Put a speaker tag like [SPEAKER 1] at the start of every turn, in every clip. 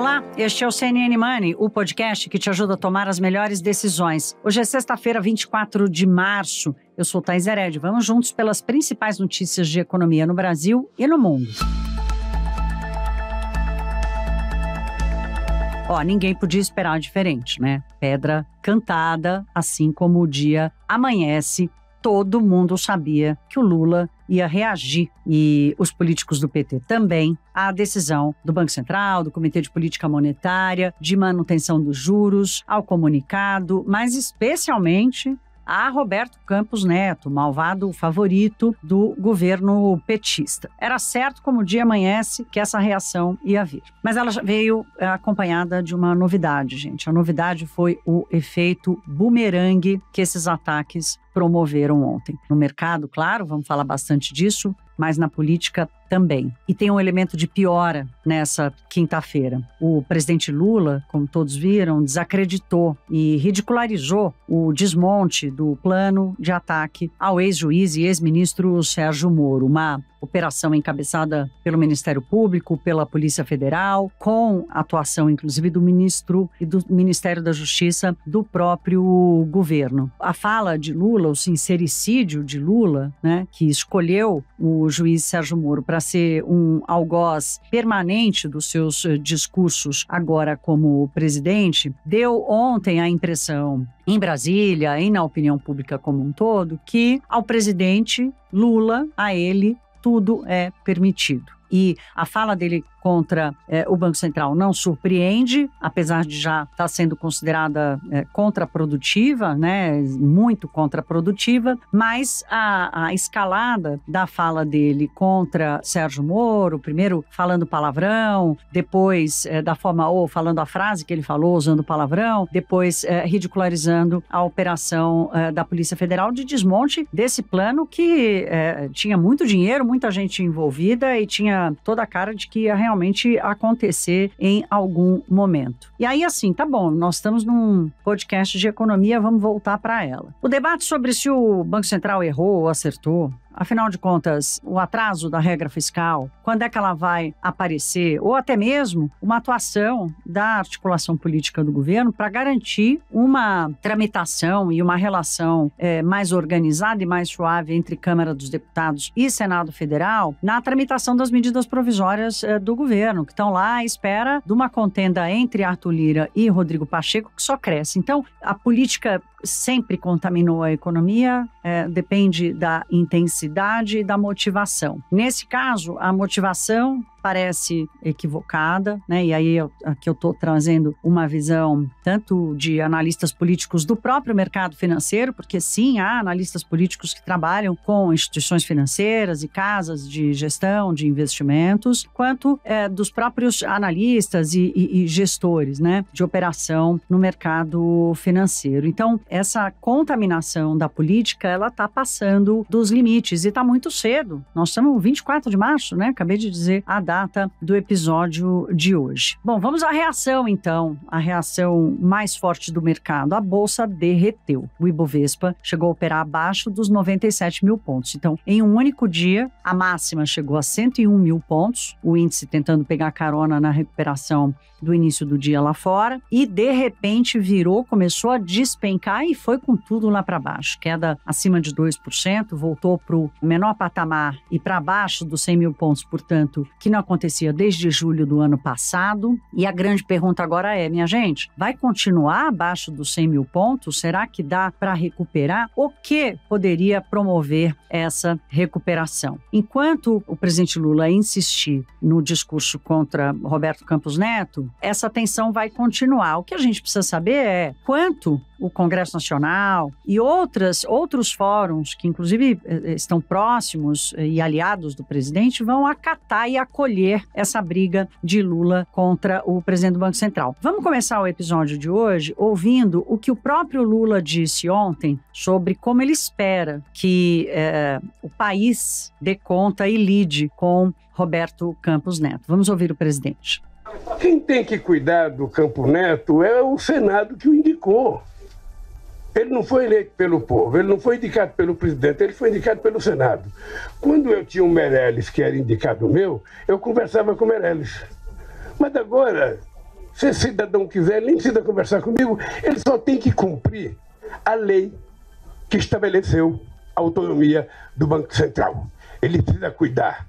[SPEAKER 1] Olá, este é o CNN Money, o podcast que te ajuda a tomar as melhores decisões. Hoje é sexta-feira, 24 de março. Eu sou Thaís Herédia. Vamos juntos pelas principais notícias de economia no Brasil e no mundo. Ninguém podia esperar diferente, né? Pedra cantada, assim como o dia amanhece, todo mundo sabia que o Lula ia reagir, e os políticos do PT também, à decisão do Banco Central, do Comitê de Política Monetária, de manutenção dos juros, ao comunicado, mas especialmente a Roberto Campos Neto, malvado favorito do governo petista. Era certo, como o dia amanhece, que essa reação ia vir. Mas ela veio acompanhada de uma novidade, gente. A novidade foi o efeito bumerangue que esses ataques promoveram ontem. No mercado, claro, vamos falar bastante disso, mas na política também. E tem um elemento de piora nessa quinta-feira. O presidente Lula, como todos viram, desacreditou e ridicularizou o desmonte do plano de ataque ao ex-juiz e ex-ministro Sérgio Moro, uma operação encabeçada pelo Ministério Público, pela Polícia Federal, com atuação inclusive do ministro e do Ministério da Justiça do próprio governo. A fala de Lula, o sincericídio de Lula, né, que escolheu o juiz Sérgio Moro para ser um algoz permanente dos seus discursos agora como presidente, deu ontem a impressão em Brasília e na opinião pública como um todo que ao presidente Lula, a ele, tudo é permitido. E a fala dele contra o Banco Central não surpreende, apesar de já estar sendo considerada contraprodutiva, né, muito contraprodutiva, mas a escalada da fala dele contra Sérgio Moro, primeiro falando palavrão, depois da forma ou falando a frase que ele falou usando palavrão, depois ridicularizando a operação da Polícia Federal de desmonte desse plano que tinha muito dinheiro, muita gente envolvida e tinha toda a cara de que ia realmente acontecer em algum momento. E aí, assim, tá bom, nós estamos num podcast de economia, vamos voltar para ela. O debate sobre se o Banco Central errou ou acertou, afinal de contas, o atraso da regra fiscal, quando é que ela vai aparecer, ou até mesmo uma atuação da articulação política do governo para garantir uma tramitação e uma relação mais organizada e mais suave entre Câmara dos Deputados e Senado Federal na tramitação das medidas provisórias do governo, que estão lá à espera de uma contenda entre Arthur Lira e Rodrigo Pacheco, que só cresce. Então, a política sempre contaminou a economia, depende da intensidade e da motivação. Nesse caso, a motivação parece equivocada, né? E aí aqui eu estou trazendo uma visão tanto de analistas políticos do próprio mercado financeiro, porque sim, há analistas políticos que trabalham com instituições financeiras e casas de gestão de investimentos, quanto dos próprios analistas e gestores, né, de operação no mercado financeiro. Então, essa contaminação da política, ela está passando dos limites e está muito cedo. Nós estamos 24 de março, né? Acabei de dizer a data do episódio de hoje. Bom, vamos à reação então, a reação mais forte do mercado. A Bolsa derreteu. O Ibovespa chegou a operar abaixo dos 97 mil pontos. Então, em um único dia, a máxima chegou a 101 mil pontos, o índice tentando pegar carona na recuperação do início do dia lá fora, e de repente virou, começou a despencar e foi com tudo lá para baixo. Queda acima de 2%, voltou para o menor patamar e para baixo dos 100 mil pontos, portanto, que não acontecia desde julho do ano passado. E a grande pergunta agora é, minha gente, vai continuar abaixo dos 100 mil pontos? Será que dá para recuperar? O que poderia promover essa recuperação? Enquanto o presidente Lula insistir no discurso contra Roberto Campos Neto, essa tensão vai continuar. O que a gente precisa saber é quanto o Congresso Nacional e outros fóruns que inclusive estão próximos e aliados do presidente vão acatar e acolher essa briga de Lula contra o presidente do Banco Central. Vamos começar o episódio de hoje ouvindo o que o próprio Lula disse ontem sobre como ele espera que o país dê conta e lide com Roberto Campos Neto. Vamos ouvir o presidente.
[SPEAKER 2] Quem tem que cuidar do Campos Neto é o Senado que o indicou. Ele não foi eleito pelo povo, ele não foi indicado pelo presidente, ele foi indicado pelo Senado. Quando eu tinha um Meirelles que era indicado meu, eu conversava com o Meirelles. Mas agora Se esse cidadão quiser, ele nem precisa conversar comigo, ele só tem que cumprir a lei que estabeleceu a autonomia do Banco Central. Ele precisa cuidar,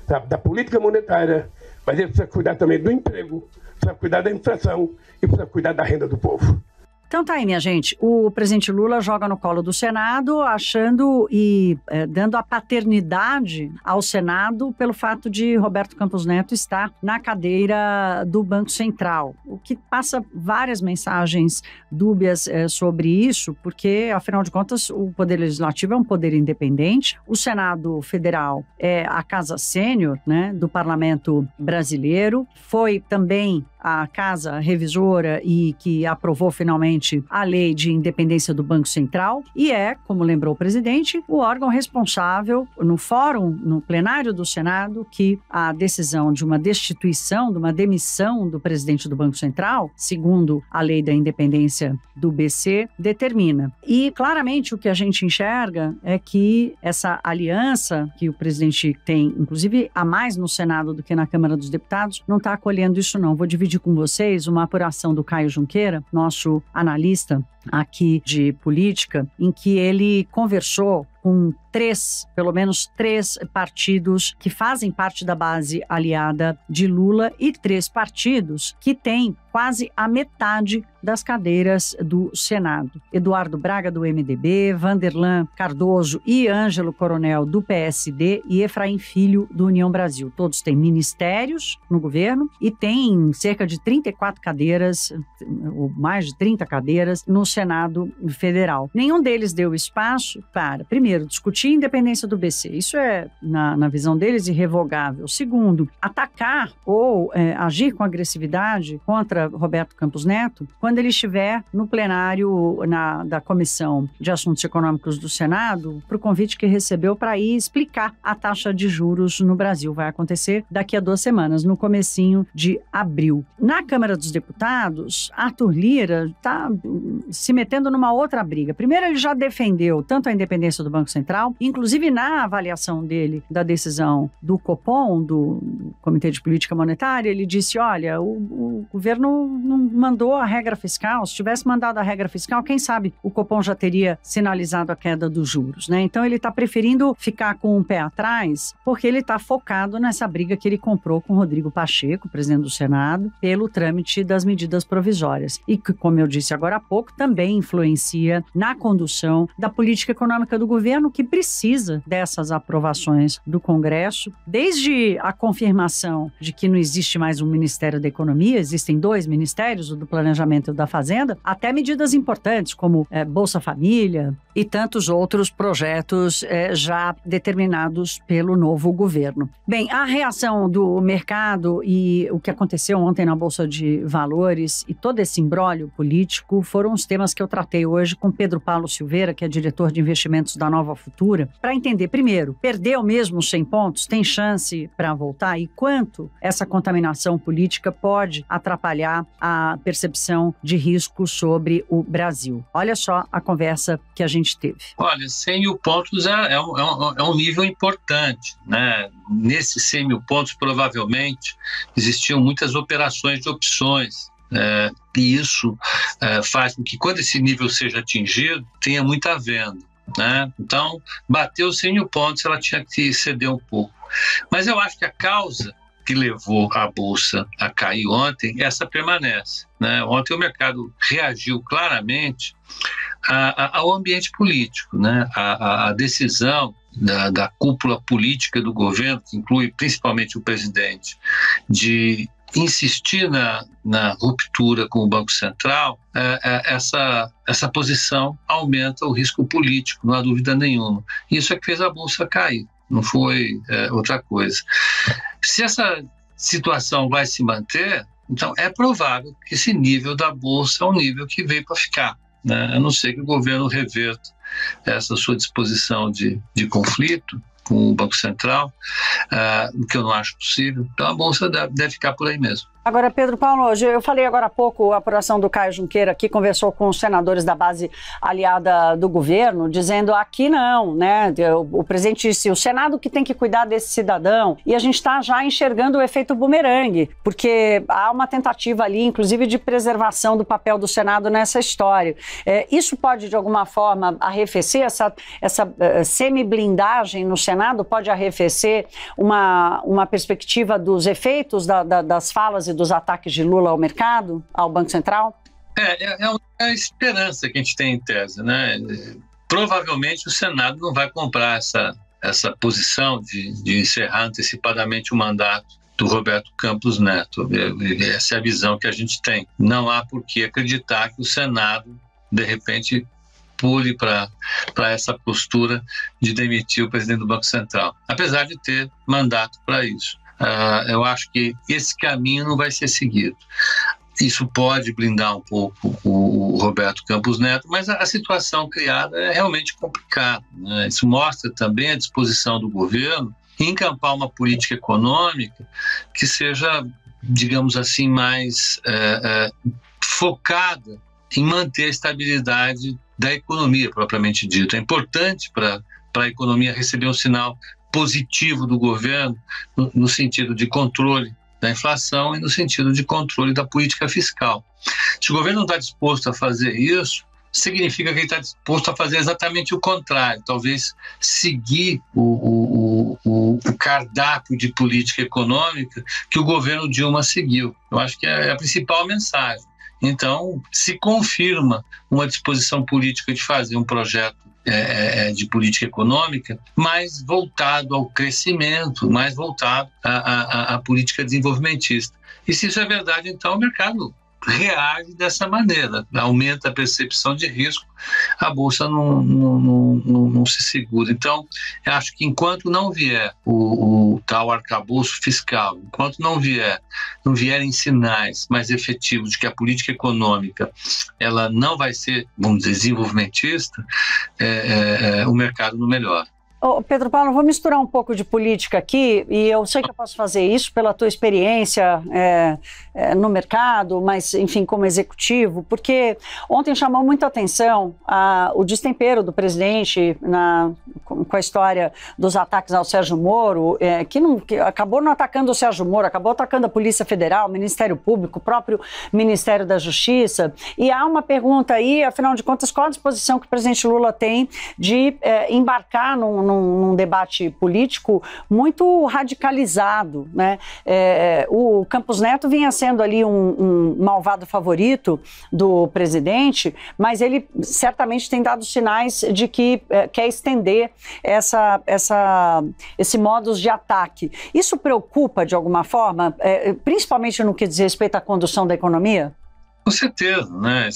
[SPEAKER 2] sabe, da política monetária, mas ele precisa cuidar também do emprego, precisa cuidar da inflação e precisa cuidar da renda do povo.
[SPEAKER 1] Então tá aí, minha gente, o presidente Lula joga no colo do Senado, achando e dando a paternidade ao Senado pelo fato de Roberto Campos Neto estar na cadeira do Banco Central, o que passa várias mensagens dúbias sobre isso, porque, afinal de contas, o Poder Legislativo é um poder independente, o Senado Federal é a casa sênior, né, do Parlamento brasileiro, foi também a casa revisora e que aprovou finalmente a lei de independência do Banco Central e é, como lembrou o presidente, o órgão responsável no fórum, no plenário do Senado, que a decisão de uma destituição, de uma demissão do presidente do Banco Central, segundo a lei da independência do BC, determina. E claramente o que a gente enxerga é que essa aliança que o presidente tem, inclusive a mais no Senado do que na Câmara dos Deputados, não está acolhendo isso não. Vou dividir com vocês uma apuração do Caio Junqueira, nosso analista aqui de política, em que ele conversou com pelo menos três partidos que fazem parte da base aliada de Lula e 3 partidos que têm quase a metade das cadeiras do Senado. Eduardo Braga, do MDB, Vanderlan Cardoso e Ângelo Coronel, do PSD e Efraim Filho, do União Brasil. Todos têm ministérios no governo e têm cerca de 34 cadeiras, ou mais de 30 cadeiras, no Senado Federal. Nenhum deles deu espaço para, primeiro, discutir a independência do BC. Isso é, na visão deles, irrevogável. Segundo, atacar ou agir com agressividade contra Roberto Campos Neto quando ele estiver no plenário da Comissão de Assuntos Econômicos do Senado para o convite que recebeu para ir explicar a taxa de juros no Brasil. Vai acontecer daqui a 2 semanas, no comecinho de abril. Na Câmara dos Deputados, Arthur Lira está se metendo numa outra briga. Primeiro, ele já defendeu tanto a independência do Banco Central, inclusive na avaliação dele da decisão do Copom, do Comitê de Política Monetária, ele disse, olha, o governo não mandou a regra fiscal, se tivesse mandado a regra fiscal, quem sabe o Copom já teria sinalizado a queda dos juros, né? Então ele está preferindo ficar com um pé atrás, porque ele está focado nessa briga que ele comprou com Rodrigo Pacheco, presidente do Senado, pelo trâmite das medidas provisórias e que, como eu disse agora há pouco, também influencia na condução da política econômica do governo, que precisa dessas aprovações do Congresso, desde a confirmação de que não existe mais um Ministério da Economia, existem 2 ministérios, o do Planejamento e o da Fazenda, até medidas importantes como Bolsa Família e tantos outros projetos já determinados pelo novo governo. Bem, a reação do mercado e o que aconteceu ontem na Bolsa de Valores e todo esse imbróglio político foram os temas que eu tratei hoje com Pedro Paulo Silveira, que é diretor de investimentos da Nova Futura, para entender, primeiro, perdeu mesmo os 100 pontos? Tem chance para voltar? E quanto essa contaminação política pode atrapalhar a percepção de risco sobre o Brasil? Olha só a conversa que a gente teve.
[SPEAKER 3] Olha, 100 mil pontos é um nível importante, né? Nesses 100 mil pontos, provavelmente, existiam muitas operações de opções, e isso faz com que, quando esse nível seja atingido, tenha muita venda, né? Então, bateu 100 mil pontos, ela tinha que ceder um pouco. Mas eu acho que a causa que levou a Bolsa a cair ontem, essa permanece, né? Ontem o mercado reagiu claramente ao ambiente político, né? A decisão da cúpula política do governo, que inclui principalmente o presidente, de insistir na ruptura com o Banco Central, essa posição aumenta o risco político, não há dúvida nenhuma. Isso é que fez a Bolsa cair, não foi outra coisa. Se essa situação vai se manter, então é provável que esse nível da Bolsa é um nível que veio para ficar, né? A não ser que o governo reverta essa sua disposição de conflito com o Banco Central, que eu não acho possível. Então a Bolsa deve ficar por aí mesmo.
[SPEAKER 1] Agora, Pedro Paulo, eu falei agora há pouco, a apuração do Caio Junqueira aqui conversou com os senadores da base aliada do governo, dizendo aqui não, né? O presidente disse, o Senado que tem que cuidar desse cidadão, e a gente está já enxergando o efeito bumerangue, porque há uma tentativa ali, inclusive, de preservação do papel do Senado nessa história. Isso pode, de alguma forma, arrefecer essa semi-blindagem no Senado, pode arrefecer uma perspectiva dos efeitos das falas e dos ataques de Lula ao mercado, ao Banco Central?
[SPEAKER 3] É a esperança que a gente tem em tese, né? Provavelmente o Senado não vai comprar essa posição de encerrar antecipadamente o mandato do Roberto Campos Neto. Essa é a visão que a gente tem. Não há por que acreditar que o Senado, de repente, pule para essa postura de demitir o presidente do Banco Central, apesar de ter mandato para isso. Eu acho que esse caminho não vai ser seguido. Isso pode blindar um pouco o Roberto Campos Neto, mas a situação criada é realmente complicada, né? Isso mostra também a disposição do governo em encampar uma política econômica que seja, digamos assim, mais focada em manter a estabilidade da economia propriamente dita. É importante para a economia receber um sinal positivo do governo no sentido de controle da inflação e no sentido de controle da política fiscal. Se o governo não está disposto a fazer isso, significa que ele está disposto a fazer exatamente o contrário, talvez seguir o cardápio de política econômica que o governo Dilma seguiu. Eu acho que é a principal mensagem. Então, se confirma uma disposição política de fazer um projeto de política econômica mais voltado ao crescimento, mais voltado à política desenvolvimentista. E se isso é verdade, então o mercado reage dessa maneira, aumenta a percepção de risco, a Bolsa não se segura. Então, eu acho que enquanto não vier o tal arcabouço fiscal, enquanto não vierem sinais mais efetivos de que a política econômica ela não vai ser, vamos dizer, desenvolvimentista, o mercado não melhora.
[SPEAKER 1] Pedro Paulo, vou misturar um pouco de política aqui, e eu sei que eu posso fazer isso pela tua experiência no mercado, mas, enfim, como executivo, porque ontem chamou muita atenção o destempero do presidente com a história dos ataques ao Sérgio Moro, que acabou não atacando o Sérgio Moro, acabou atacando a Polícia Federal, o Ministério Público, o próprio Ministério da Justiça, e há uma pergunta aí, afinal de contas, qual a disposição que o presidente Lula tem de embarcar num debate político muito radicalizado, né? O Campos Neto vinha sendo ali um malvado favorito do presidente, mas ele certamente tem dado sinais de que quer estender esse modus de ataque. Isso preocupa de alguma forma, principalmente no que diz respeito à condução da economia?
[SPEAKER 3] Com certeza, né?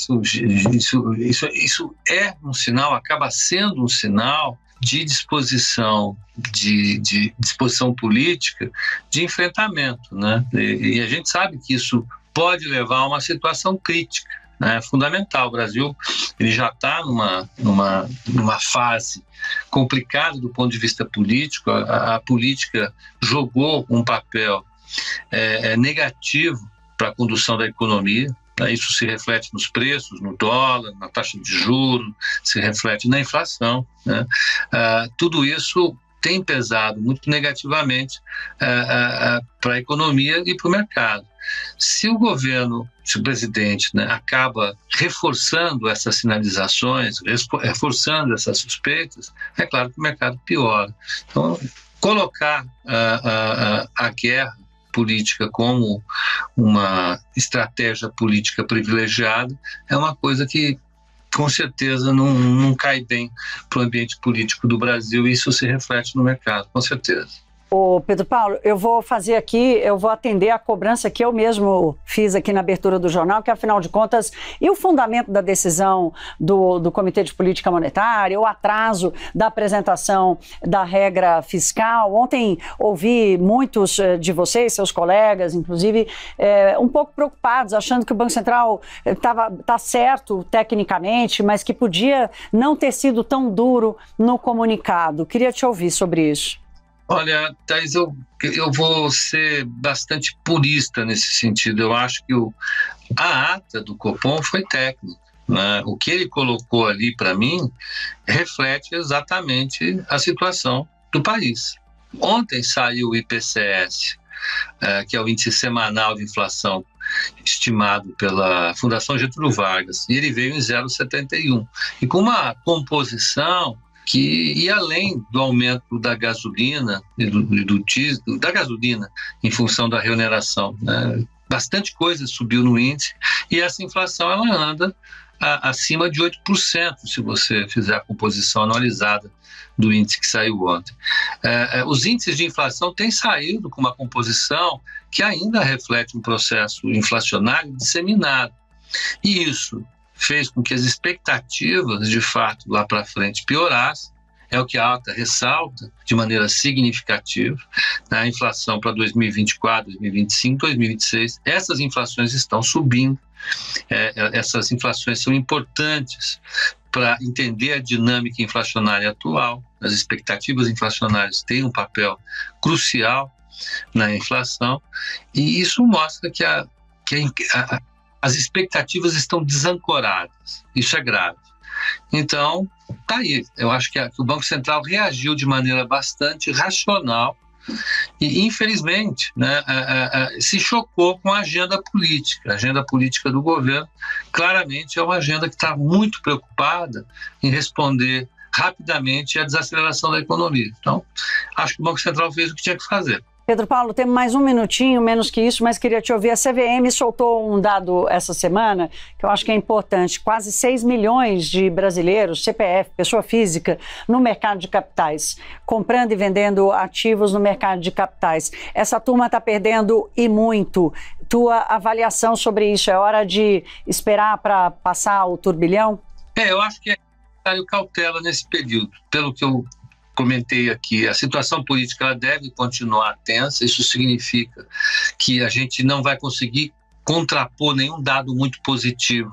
[SPEAKER 3] Isso é um sinal, acaba sendo um sinal de disposição, de disposição política, de enfrentamento, né? E a gente sabe que isso pode levar a uma situação crítica, né? Fundamental. O Brasil ele já está numa fase complicada do ponto de vista político. A política jogou um papel negativo para a condução da economia. Isso se reflete nos preços, no dólar, na taxa de juros, se reflete na inflação, né? Tudo isso tem pesado muito negativamente para a economia e para o mercado. Se o governo, se o presidente, né, acaba reforçando essas sinalizações, reforçando essas suspeitas, é claro que o mercado piora. Então, colocar a guerra política como uma estratégia política privilegiada é uma coisa que com certeza não cai bem para o ambiente político do Brasil, e isso se reflete no mercado, com certeza.
[SPEAKER 1] Pedro Paulo, eu vou atender a cobrança que eu mesmo fiz aqui na abertura do jornal, que afinal de contas, e o fundamento da decisão do Comitê de Política Monetária, o atraso da apresentação da regra fiscal. Ontem ouvi muitos de vocês, seus colegas, inclusive, um pouco preocupados, achando que o Banco Central está certo tecnicamente, mas que podia não ter sido tão duro no comunicado. Queria te ouvir sobre isso.
[SPEAKER 3] Olha, Thaís, eu vou ser bastante purista nesse sentido. Eu acho que a ata do Copom foi técnica, né? O que ele colocou ali, para mim, reflete exatamente a situação do país. Ontem saiu o IPCS, que é o Índice Semanal de Inflação, estimado pela Fundação Getúlio Vargas, e ele veio em 0,71. E com uma composição que ia além do aumento da gasolina e do diesel, da gasolina em função da reoneração, né? Bastante coisa subiu no índice e essa inflação ela anda acima de 8%, se você fizer a composição anualizada do índice que saiu ontem. Os índices de inflação têm saído com uma composição que ainda reflete um processo inflacionário disseminado. E isso fez com que as expectativas, de fato, lá para frente piorassem. É o que a ata ressalta de maneira significativa. A inflação para 2024, 2025, 2026, essas inflações estão subindo. Essas inflações são importantes para entender a dinâmica inflacionária atual. As expectativas inflacionárias têm um papel crucial na inflação e isso mostra que as expectativas estão desancoradas. Isso é grave. Então, tá aí. Eu acho que o Banco Central reagiu de maneira bastante racional e, infelizmente, né, se chocou com a agenda política. A agenda política do governo, claramente, é uma agenda que está muito preocupada em responder rapidamente à desaceleração da economia. Então, acho que o Banco Central fez o que tinha que fazer.
[SPEAKER 1] Pedro Paulo, temos mais um minutinho, menos que isso, mas queria te ouvir. A CVM soltou um dado essa semana que eu acho que é importante. Quase 6 milhões de brasileiros, CPF, pessoa física, no mercado de capitais, comprando e vendendo ativos no mercado de capitais. Essa turma está perdendo e muito. Tua avaliação sobre isso, é hora de esperar para passar o turbilhão?
[SPEAKER 3] Eu acho que é necessário cautela nesse período, pelo que eu comentei aqui. A situação política ela deve continuar tensa, isso significa que a gente não vai conseguir contrapor nenhum dado muito positivo.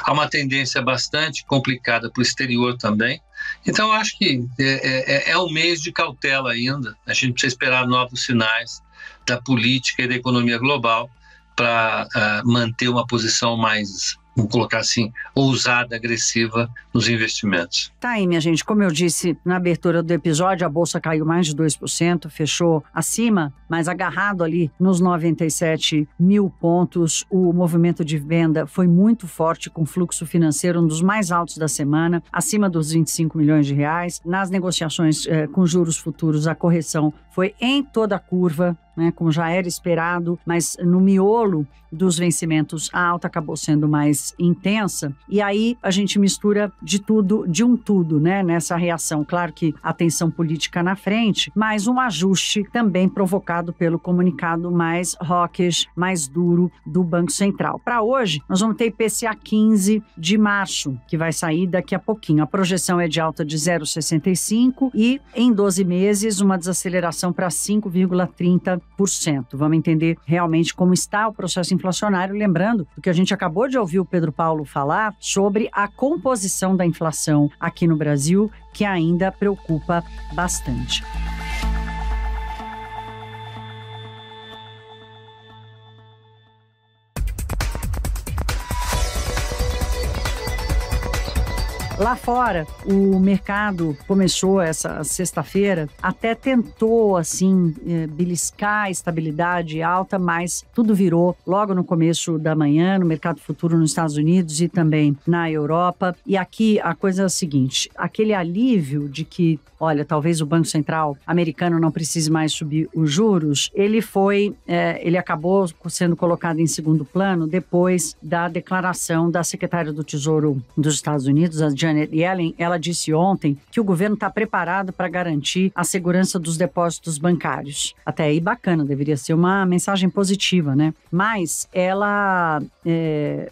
[SPEAKER 3] Há uma tendência bastante complicada para o exterior também, então eu acho que é um mês de cautela ainda, a gente precisa esperar novos sinais da política e da economia global para manter uma posição mais, vamos colocar assim, ousada, agressiva nos investimentos.
[SPEAKER 1] Tá aí, minha gente. Como eu disse na abertura do episódio, a Bolsa caiu mais de 2%, fechou acima, mas agarrado ali nos 97 mil pontos. O movimento de venda foi muito forte, com fluxo financeiro um dos mais altos da semana, acima dos 25 milhões de reais. Nas negociações com juros futuros, a correção foi em toda a curva, né, como já era esperado, mas no miolo dos vencimentos a alta acabou sendo mais intensa, e aí a gente mistura de tudo, de um tudo, né, nessa reação. Claro que a tensão política na frente, mas um ajuste também provocado pelo comunicado mais hawkish, mais duro do Banco Central. Para hoje, nós vamos ter IPCA 15 de março, que vai sair daqui a pouquinho. A projeção é de alta de 0,65 e em 12 meses uma desaceleração para 5,30%. Vamos entender realmente como está o processo inflacionário, lembrando do que a gente acabou de ouvir o Pedro Paulo falar sobre a composição da inflação aqui no Brasil, que ainda preocupa bastante. Lá fora, o mercado começou essa sexta-feira, até tentou, assim, beliscar a estabilidade alta, mas tudo virou logo no começo da manhã, no mercado futuro nos Estados Unidos e também na Europa. E aqui a coisa é a seguinte, aquele alívio de que, olha, talvez o Banco Central americano não precise mais subir os juros, ele acabou sendo colocado em segundo plano depois da declaração da secretária do Tesouro dos Estados Unidos, a Janet Yellen. Ela disse ontem que o governo está preparado para garantir a segurança dos depósitos bancários. Até aí bacana, deveria ser uma mensagem positiva, né? Mas ela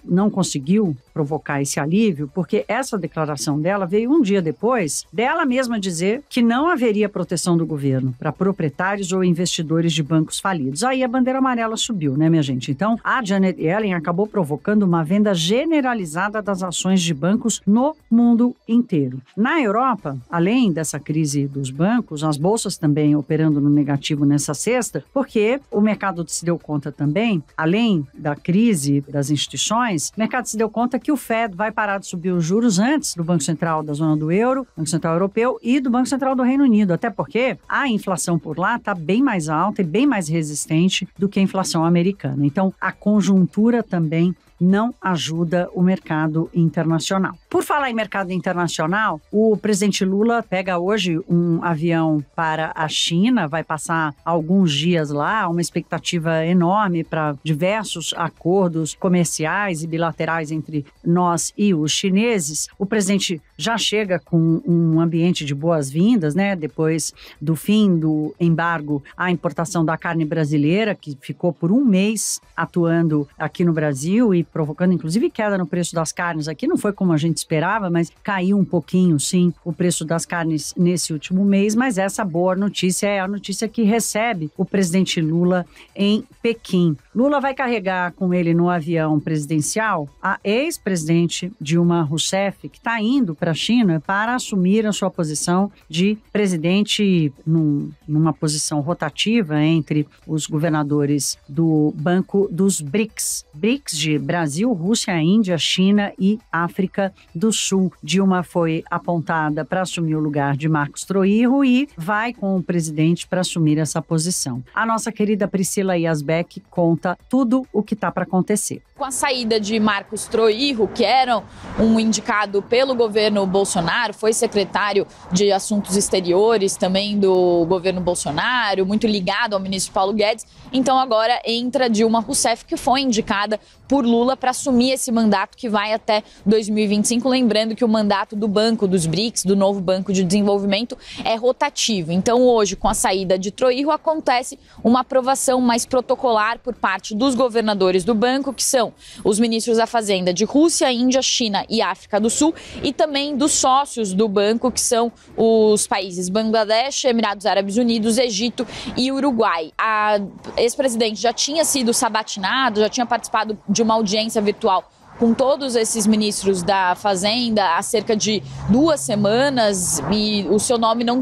[SPEAKER 1] não conseguiu provocar esse alívio, porque essa declaração dela veio um dia depois dela mesma dizer que não haveria proteção do governo para proprietários ou investidores de bancos falidos. Aí a bandeira amarela subiu, né, minha gente? Então, a Janet Yellen acabou provocando uma venda generalizada das ações de bancos no mundo mundo inteiro. Na Europa, além dessa crise dos bancos, as bolsas também operando no negativo nessa sexta, porque o mercado se deu conta também, além da crise das instituições, o mercado se deu conta que o Fed vai parar de subir os juros antes do Banco Central da zona do euro, Banco Central Europeu e do Banco Central do Reino Unido, até porque a inflação por lá está bem mais alta e bem mais resistente do que a inflação americana. Então, a conjuntura também não ajuda o mercado internacional. Por falar em mercado internacional, o presidente Lula pega hoje um avião para a China, vai passar alguns dias lá, uma expectativa enorme para diversos acordos comerciais e bilaterais entre nós e os chineses. O presidente já chega com um ambiente de boas-vindas, né? Depois do fim do embargo à importação da carne brasileira, que ficou por um mês atuando aqui no Brasil e provocando inclusive queda no preço das carnes aqui. Não foi como a gente esperava, mas caiu um pouquinho, sim, o preço das carnes nesse último mês. Mas essa boa notícia é a notícia que recebe o presidente Lula em Pequim. Lula vai carregar com ele no avião presidencial a ex-presidente Dilma Rousseff, que está indo para a China para assumir a sua posição de presidente numa posição rotativa entre os governadores do Banco dos BRICS. BRICS de Brasil, Rússia, Índia, China e África do Sul. Dilma foi apontada para assumir o lugar de Marcos Troirro e vai com o presidente para assumir essa posição. A nossa querida Priscila Yazbek conta tudo o que está para acontecer.
[SPEAKER 4] Com a saída de Marcos Troirro, que era um indicado pelo governo Bolsonaro, foi secretário de Assuntos Exteriores também do governo Bolsonaro, muito ligado ao ministro Paulo Guedes, então agora entra Dilma Rousseff, que foi indicada por Lula para assumir esse mandato que vai até 2025. Lembrando que o mandato do Banco dos BRICS, do novo Banco de Desenvolvimento, é rotativo. Então hoje, com a saída de Troirro, acontece uma aprovação mais protocolar por parte dos governadores do banco, que são os ministros da Fazenda de Rússia, Índia, China e África do Sul, e também dos sócios do banco, que são os países Bangladesh, Emirados Árabes Unidos, Egito e Uruguai. A ex-presidente já tinha sido sabatinado, já tinha participado de uma audiência virtual com todos esses ministros da Fazenda há cerca de 2 semanas e o seu nome não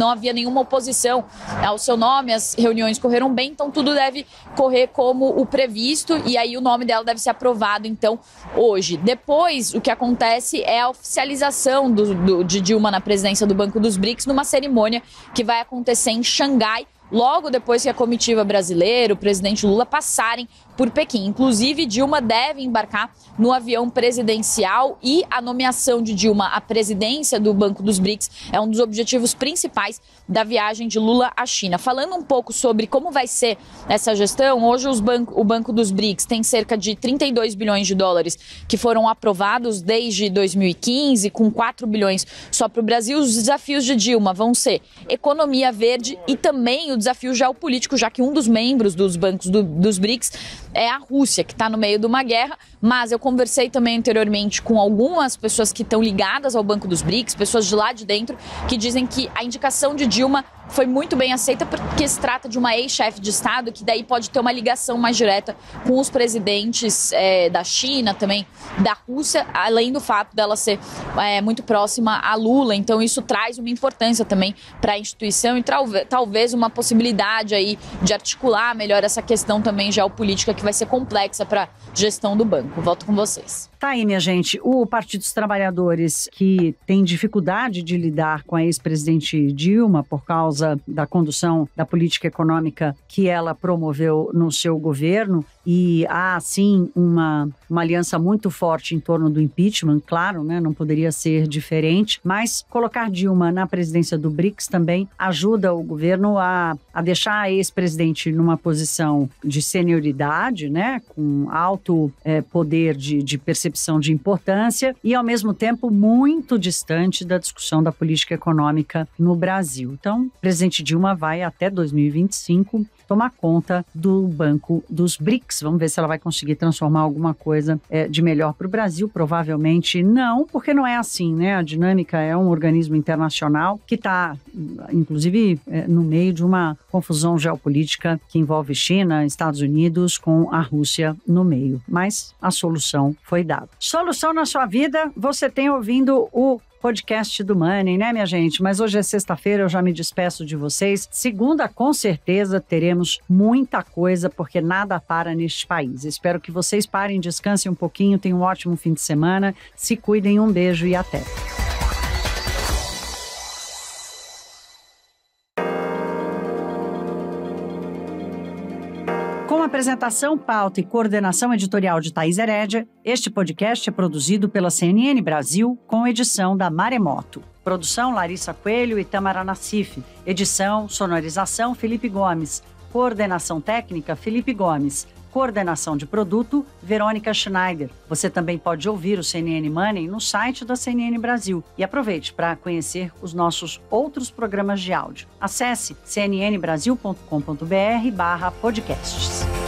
[SPEAKER 4] havia nenhuma oposição ao seu nome, as reuniões correram bem, então tudo deve correr como o previsto e aí o nome dela deve ser aprovado então hoje. Depois, o que acontece é a oficialização de Dilma na presidência do Banco dos BRICS numa cerimônia que vai acontecer em Xangai, logo depois que a comitiva brasileira, o presidente Lula, passarem por Pequim. Inclusive, Dilma deve embarcar no avião presidencial e a nomeação de Dilma à presidência do Banco dos BRICS é um dos objetivos principais da viagem de Lula à China. Falando um pouco sobre como vai ser essa gestão, hoje o Banco dos BRICS tem cerca de 32 bilhões de dólares que foram aprovados desde 2015, com 4 bilhões só para o Brasil. Os desafios de Dilma vão ser economia verde e também o desafio geopolítico, já que um dos membros dos bancos dos BRICS é a Rússia, que está no meio de uma guerra, mas eu conversei também anteriormente com algumas pessoas que estão ligadas ao Banco dos BRICS, pessoas de lá de dentro, que dizem que a indicação de Dilma foi muito bem aceita porque se trata de uma ex-chefe de Estado que daí pode ter uma ligação mais direta com os presidentes da China, também da Rússia, além do fato dela ser muito próxima a Lula. Então isso traz uma importância também para a instituição e talvez uma possibilidade aí de articular melhor essa questão também geopolítica que vai ser complexa para a gestão do banco. Volto com vocês.
[SPEAKER 1] Tá aí, minha gente. O Partido dos Trabalhadores, que tem dificuldade de lidar com a ex-presidente Dilma por causa da condução da política econômica que ela promoveu no seu governo, e há, sim, uma aliança muito forte em torno do impeachment, claro, né? Não poderia ser diferente, mas colocar Dilma na presidência do BRICS também ajuda o governo a deixar a ex-presidente numa posição de senioridade, né? Com alto poder de percepção de importância e, ao mesmo tempo, muito distante da discussão da política econômica no Brasil. Então, o presidente Dilma vai até 2025 tomar conta do Banco dos BRICS. BRICS. Vamos ver se ela vai conseguir transformar alguma coisa de melhor para o Brasil. Provavelmente não, porque não é assim, né? A dinâmica é um organismo internacional que está, inclusive, no meio de uma confusão geopolítica que envolve China, Estados Unidos, com a Rússia no meio. Mas a solução foi dada. Solução na sua vida, você tem ouvindo o podcast do Money, né, minha gente? Mas hoje é sexta-feira, eu já me despeço de vocês. Segunda, com certeza, teremos muita coisa, porque nada para neste país. Espero que vocês parem, descansem um pouquinho, tenham um ótimo fim de semana, se cuidem, um beijo e até. Com apresentação, pauta e coordenação editorial de Thaís Herédia, este podcast é produzido pela CNN Brasil com edição da Maremoto. Produção Larissa Coelho e Tamara Nassif. Edição, sonorização Felipe Gomes. Coordenação técnica Felipe Gomes. Coordenação de produto Verônica Schneider. Você também pode ouvir o CNN Money no site da CNN Brasil. E aproveite para conhecer os nossos outros programas de áudio. Acesse cnnbrasil.com.br/podcasts.